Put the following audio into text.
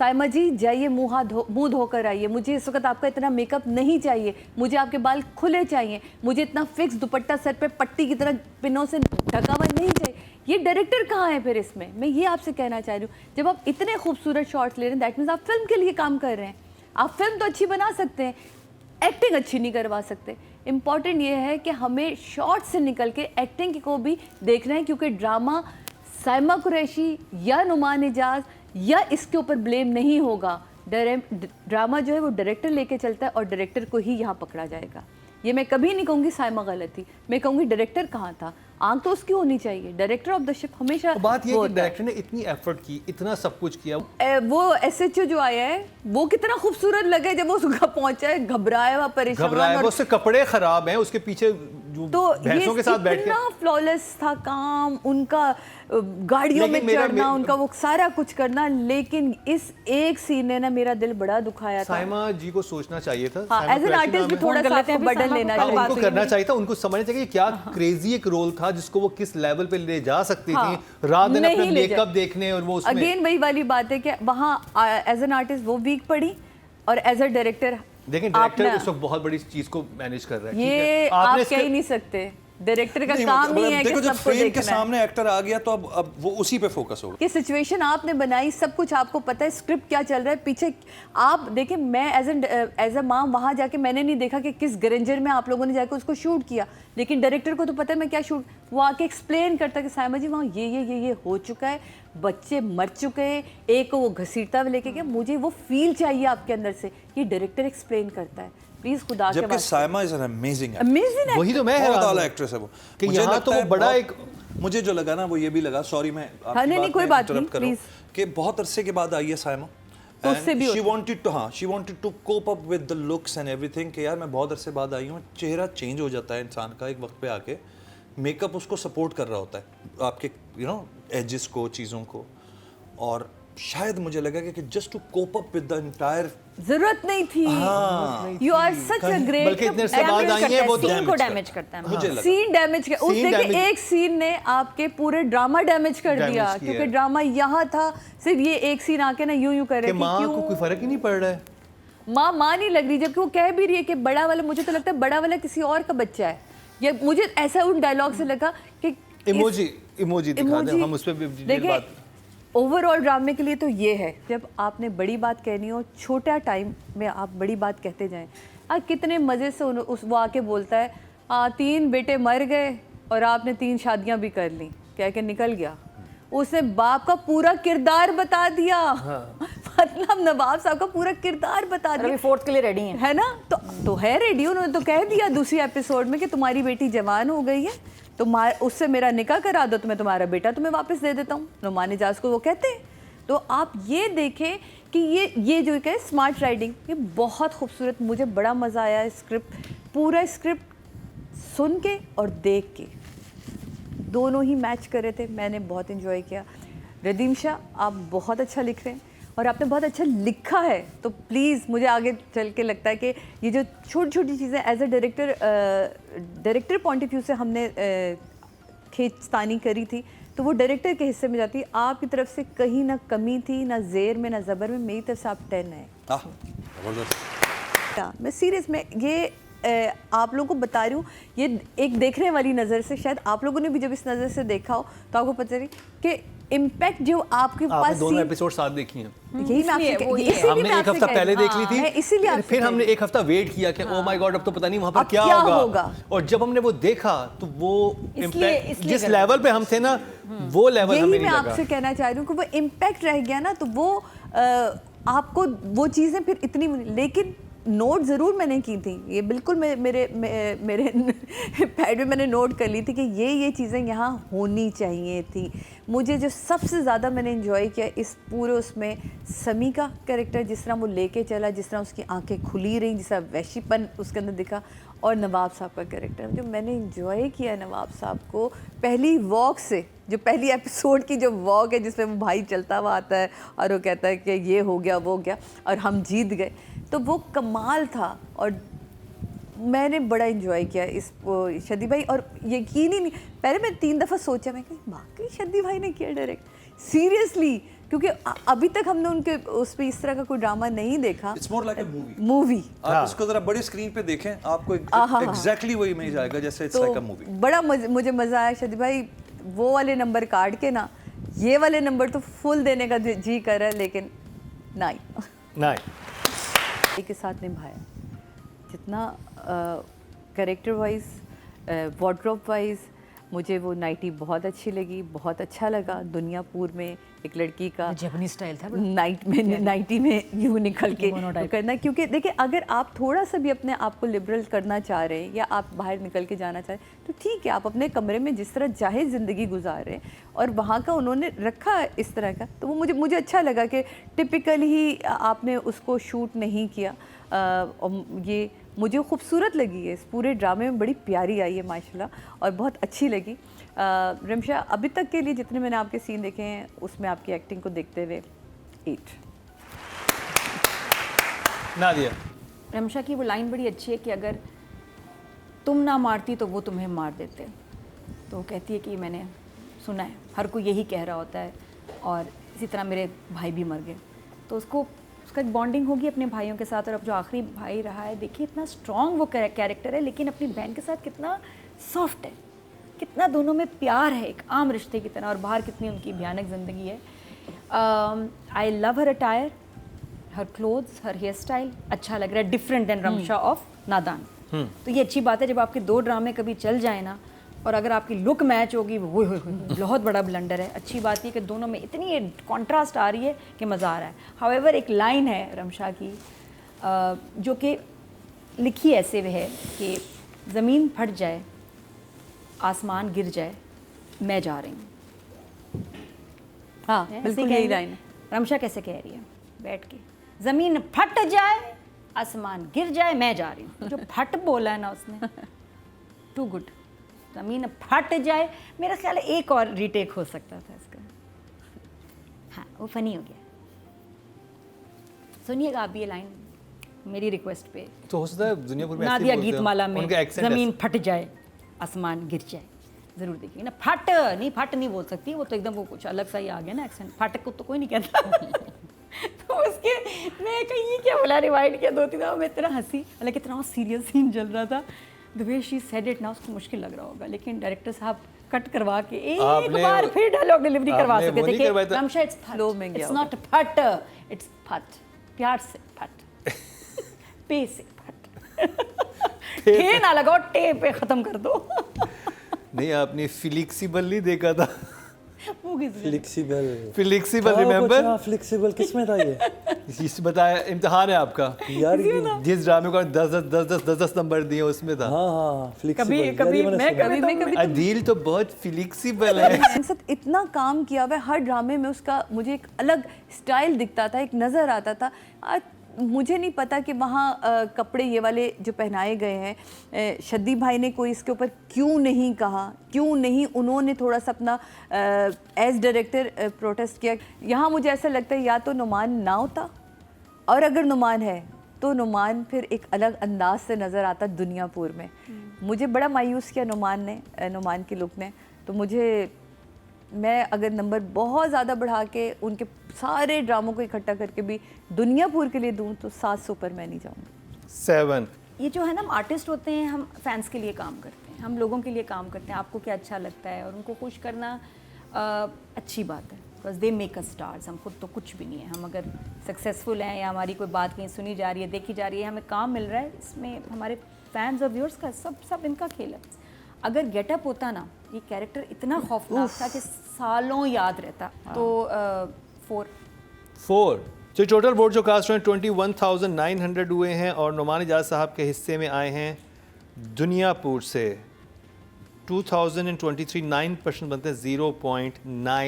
साइमा जी जाइए मुंह धोकर आइए, मुझे इस वक्त आपका इतना मेकअप नहीं चाहिए, मुझे आपके बाल खुले चाहिए, मुझे इतना फिक्स दुपट्टा सर पे पट्टी की तरह पिनों से ढका हुआ नहीं चाहिए। ये डायरेक्टर कहाँ है फिर इसमें? मैं ये आपसे कहना चाह रही हूँ, जब आप इतने खूबसूरत शॉट्स ले रहे हैं दैट मीन्स आप फिल्म के लिए काम कर रहे हैं। आप फिल्म तो अच्छी बना सकते हैं, एक्टिंग अच्छी नहीं करवा सकते। इम्पॉर्टेंट ये है कि हमें शॉर्ट से निकल के एक्टिंग को भी देखना है, क्योंकि ड्रामा साइमा कुरैशी या नुमान इजाज या इसके ऊपर ब्लेम नहीं होगा। ड्रामा जो है वो डायरेक्टर लेके चलता है और डायरेक्टर को ही यहाँ पकड़ा जाएगा। ये मैं कभी नहीं कहूँगी साइमा गलत थी, मैं कहूँगी डायरेक्टर कहाँ था। आंख तो उसकी होनी चाहिए, डायरेक्टर ऑफ द शिप हमेशा। बात ये कि डायरेक्टर ने इतनी एफर्ट की, इतना सब कुछ किया। वो एसएचओ जो आया है वो कितना खूबसूरत लगे जब वो सुबह पहुंचा है, घबराया हुआ, परेशान, और उसके कपड़े खराब हैं, उसके पीछे जो तो भैंसों के साथ बैठ के इतना फ्लॉलेस था काम उनका, गाड़ियों में चढ़ना, उनका वो सारा कुछ करना। लेकिन इस एक सीन ने ना मेरा दिल बड़ा दुखाया था। साइमा जी को सोचना चाहिए था, एज एन आर्टिस्ट भी थोड़ा सा बर्डन लेना चाहिए, उनको करना चाहिए था, उनको समझना चाहिए कि क्या क्रेजी एक रोल था जिसको वो किस लेवल पे ले जा सकती थी, रात दिन अपने मेकअप देखने। और वो उसमें अगेन वही वाली बात है कि वहाँ एज एन आर्टिस्ट वो वीक पड़ी और एज अ डायरेक्टर देखें डायरेक्टर उस वक्त बहुत बड़ी चीज को मैनेज कर रहा है। ये आप कह ही नहीं सकते, डायरेक्टर का काम नहीं है कि सबको देखना के सामने एक्टर आ गया तो अब वो उसी पे फोकस होगा। कि सिचुएशन आपने बनाई, सब कुछ आपको पता है, स्क्रिप्ट क्या चल रहा है पीछे। आप देखें, मैं एज अ माँ वहाँ जाके मैंने नहीं देखा कि किस ग्रेंजर में आप लोगों ने जाके उसको शूट किया, लेकिन डायरेक्टर को तो पता है मैं क्या शूट। वो आके एक्सप्लेन करता है कि साइमा जी वहाँ ये हो चुका है, बच्चे मर चुके हैं, एक को वो घसीटता हुआ लेके गया, मुझे वो फील चाहिए आपके अंदर से। ये डायरेक्टर एक्सप्लेन करता है। प्लीज खुदा के जबकि साइमा इज एन अमेजिंग वही तो मैं बहुत आला एक्ट्रेस है वो। कि यहाँ तो वो बड़ा एक, मुझे जो लगा ना वो ये भी लगा, सॉरी मैं नहीं कोई बात नहीं प्लीज, कि बहुत अरसे के बाद आई है Saima, she wanted to cope up with the looks and everything कि यार मैं बहुत अरसे बाद आई हूँ। चेहरा चेंज हो जाता है इंसान का एक वक्त पे आके, मेकअप उसको सपोर्ट कर रहा होता है आपके एजेस को, चीज़ों को। और शायद मुझे लगा कि just to cope up with the entire जरूरत नहीं थी। You are such a great, बल्कि इतने से बाद आई है वो सीन को डैमेज करता है, मुझे लगा सीन डैमेज कर। उस देखिए एक सीन ने आपके पूरे ड्रामा डैमेज कर दिया, क्योंकि ड्रामा यहाँ था, सिर्फ ये एक सीन आके ना यूं कर रहे थे। माँ को कोई फर्क ही नहीं पड़ रहा है, माँ नहीं लग रही, जबकि वो कह भी रही है कि बड़ा वाला, मुझे तो लगता है बड़ा वाला किसी और का बच्चा है। ये मुझे ऐसा उन डायलॉग से लगा कि इमोजी दिखा दें, हम उस पे देखिए ओवरऑल ड्रामे के लिए तो ये है, जब आपने बड़ी बात कहनी हो, छोटा टाइम में आप बड़ी बात कहते जाएं। कितने मज़े से वो आके बोलता है 3 बेटे मर गए और आपने 3 शादियां भी कर ली, कह के निकल गया। उसने बाप का पूरा किरदार बता दिया। मतलब नवाब साहब का पूरा किरदार बता दिया। 4th के लिए रेडी है ना, तो है रेडी। उन्होंने तो कह दिया दूसरी एपिसोड में कि तुम्हारी बेटी जवान हो गई है, तो उससे मेरा निकाह करा दो, तो मैं तुम्हारा बेटा तुम्हें वापस दे देता हूँ। नुमान इजाज को वो कहते हैं। तो आप ये देखें कि ये जो है स्मार्ट राइटिंग, ये बहुत खूबसूरत, मुझे बड़ा मज़ा आया। स्क्रिप्ट, पूरा स्क्रिप्ट सुन के और देख के दोनों ही मैच कर रहे थे, मैंने बहुत इन्जॉय किया। रदीम शाह, आप बहुत अच्छा लिख रहे हैं और आपने बहुत अच्छा लिखा है। तो प्लीज़ मुझे आगे चल के लगता है कि ये जो छोटी छोटी चीज़ें as a director point of view से हमने खींचतानी करी थी, तो वो डायरेक्टर के हिस्से में जाती है। आपकी तरफ से कहीं ना कमी थी, ना ज़ेर में, ना ज़बर में। मेरी तरफ से आप 10 है। मैं सीरियस में ये आप लोगों को बता रही हूँ, ये एक देखने वाली नज़र से, शायद आप लोगों ने भी जब इस नज़र से देखा हो तो आपको पता चली कि इम्पैक्ट जो आपके पास दोनों एपिसोड साथ देखी हैं। यही मैं आपसे हमने एक हफ्ता पहले देख ली थी, इसीलिए फिर हमने एक हफ्ता वेट किया कि ओ माय गॉड अब तो पता नहीं वहाँ पर क्या होगा। और जब हमने वो देखा तो वो इम्पैक्ट जिस लेवल पे हम थे ना, वो लेवल हमें नहीं लगा। मैं आपसे कहना चाह रही हूँ कि वो इम्पैक्ट रह गया ना, तो वो आपको वो चीज़ें फिर इतनी, लेकिन नोट ज़रूर मैंने की थी। ये बिल्कुल मेरे पैड में मैंने नोट कर ली थी कि ये चीज़ें यहाँ होनी चाहिए थी। मुझे जो सबसे ज़्यादा मैंने एंजॉय किया इस पूरे उसमें, समी का कैरेक्टर जिस तरह वो लेके चला, जिस तरह उसकी आंखें खुली रहीं, जिस तरह वैशीपन उसके अंदर दिखा, और नवाब साहब का कैरेक्टर जो मैंने एंजॉय किया। नवाब साहब को पहली वॉक से, जो पहली एपिसोड की जो वॉक है जिसमें वो भाई चलता हुआ आता है और वो कहता है कि ये हो गया वो हो गया और हम जीत गए, तो वो कमाल था। और मैंने बड़ा एंजॉय किया इस शदी भाई। और यकीन ही नहीं, पहले मैं 3 दफ़ा सोचा, मैं कहीं वाकई शदी भाई ने किया डायरेक्ट, सीरियसली क्योंकि अभी तक हमने उनके उस पे इस तरह का कोई ड्रामा नहीं देखा। It's more like a movie. Movie आप इसको जरा बड़ी स्क्रीन पे देखें, आपको एग्जैक्टली वही इमेज आएगा जैसे इट्स लाइक अ मूवी। बड़ा मुझे मजा आया शादी भाई, वो वाले नंबर काट के ना ये वाले नंबर तो फुल देने का जी कर रहा है, लेकिन नहीं के साथ निभाया जितना कैरेक्टर वाइज, वार्डरोब वाइज। मुझे वो नाइटी बहुत अच्छी लगी, बहुत अच्छा लगा। दुनियापुर में एक लड़की का जापानीज स्टाइल था नाइटी में यूँ निकल के करना, क्योंकि देखिए अगर आप थोड़ा सा भी अपने आप को लिबरल करना चाह रहे हैं या आप बाहर निकल के जाना चाह रहे हैं तो ठीक है, आप अपने कमरे में जिस तरह चाहे ज़िंदगी गुजार रहे हैं और वहाँ का उन्होंने रखा इस तरह का, तो वो मुझे अच्छा लगा कि टिपिकल ही आपने उसको शूट नहीं किया। और ये मुझे खूबसूरत लगी है, इस पूरे ड्रामे में बड़ी प्यारी आई है माशाल्लाह और बहुत अच्छी लगी। रमशा, अभी तक के लिए जितने मैंने आपके सीन देखे हैं उसमें आपकी एक्टिंग को देखते हुए 8। नादिया, रमशा की वो लाइन बड़ी अच्छी है कि अगर तुम ना मारती तो वो तुम्हें मार देते। तो वो कहती है कि मैंने सुना है हर कोई यही कह रहा होता है और इसी तरह मेरे भाई भी मर गए। तो उसका एक बॉन्डिंग होगी अपने भाइयों के साथ। और अब जो आखिरी भाई रहा है, देखिए इतना स्ट्रॉन्ग वो कैरेक्टर है, लेकिन अपनी बहन के साथ कितना सॉफ्ट है, कितना दोनों में प्यार है एक आम रिश्ते की तरह। और बाहर कितनी उनकी भयानक ज़िंदगी है। I love her attire, her clothes, her hair style अच्छा लग रहा है, डिफरेंट देन रमशा ऑफ नादान। तो ये अच्छी बात है जब आपके 2 ड्रामे कभी चल जाए ना, और अगर आपकी लुक मैच होगी, वो बहुत बड़ा ब्लंडर है। अच्छी बात ये कि दोनों में इतनी कॉन्ट्रास्ट आ रही है कि मज़ा आ रहा है। हाउएवर एक लाइन है रमशा की जो कि लिखी ऐसे है कि ज़मीन फट जाए, आसमान गिर जाए, मैं जा रही हूँ। हाँ, बिल्कुल यही लाइन है। रमशा कैसे कह रही है बैठ के, ज़मीन फट जाए, आसमान गिर जाए, मैं जा रही हूँ। जो फट बोला है ना उसने, टू गुड। ज़मीन फट जाए, मेरा ख्याल है एक और रीटेक हो सकता था इसका। हाँ, वो फनी हो गया। सुनिएगा आप ये लाइन मेरी रिक्वेस्ट पे। तो हो सकता है दुनियापुर में नादिया गीतमाला में उनका accent ज़मीन फट जाए, आसमान गिर जाए, ज़रूर देखिए ना। फट नहीं बोल सकती वो, तो एकदम वो कुछ अलग सा ही आ गया ना एक्सेंट। फट को तो कोई नहीं कहता। तो उसके मैं कहीं क्या बोला, रिवाइंड किया 2-3 बार, मैं इतना हंसी, हालांकि इतना सीरियस सीन चल रहा था। The way she said it ना, उसको मुश्किल लग रहा होगा, लेकिन डायरेक्टर साहब कट करवा के एक बार फिर डायलॉग डिलीवरी करवा सकते थे कि रमशा इट्स फट, इट्स नॉट फट, इट्स फट, प्यार से फट, पे से फट, टे ना लगाओ, टे पे खत्म कर दो। नहीं, आपने फ्लेक्सिबल नहीं देखा था। Flexible remember? फ्लेक्सिबल किसमें था ये? इस बताया, इम्तिहान है आपका यार, जिस ड्रामे को 10 नंबर दिए उसमें था। हाँ, कभी अदील तो बहुत फ्लेक्सिबल है। इतना काम किया हुआ है हर ड्रामे में, उसका मुझे एक अलग स्टाइल दिखता था, एक नज़र आता था। मुझे नहीं पता कि वहाँ कपड़े ये वाले जो पहनाए गए हैं, शद्दी भाई ने कोई इसके ऊपर क्यों नहीं कहा, क्यों नहीं उन्होंने थोड़ा सा अपना एज डायरेक्टर प्रोटेस्ट किया। यहाँ मुझे ऐसा लगता है या तो नुमान ना होता, और अगर नुमान है तो नुमान फिर एक अलग अंदाज से नज़र आता दुनियापुर में। मुझे बड़ा मायूस किया नुमान की लुक ने। तो मैं अगर नंबर बहुत ज़्यादा बढ़ा के उनके सारे ड्रामों को इकट्ठा करके भी दुनियापुर के लिए दूं तो 7 से ऊपर मैं नहीं जाऊँगी। 7। ये जो है ना, हम आर्टिस्ट होते हैं, हम फैंस के लिए काम करते हैं, हम लोगों के लिए काम करते हैं। आपको क्या अच्छा लगता है और उनको खुश करना अच्छी बात है, because they make us stars. हम खुद तो कुछ भी नहीं है। हम अगर सक्सेसफुल हैं या हमारी कोई बात कहीं सुनी जा रही है, देखी जा रही है, हमें काम मिल रहा है, इसमें हमारे फैंस और व्यूअर्स का सब इनका खेल है। अगर गेटअप होता ना, ये कैरेक्टर इतना खौफनाक था कि सालों याद रहता। तो 4। तो टोटल वोट जो कास्ट हुए 21,900 हुए हैं और नुमान इजाज़ साहब के हिस्से में आए हैं दुनियापुर से 2023 9% बनते हैं 0.9।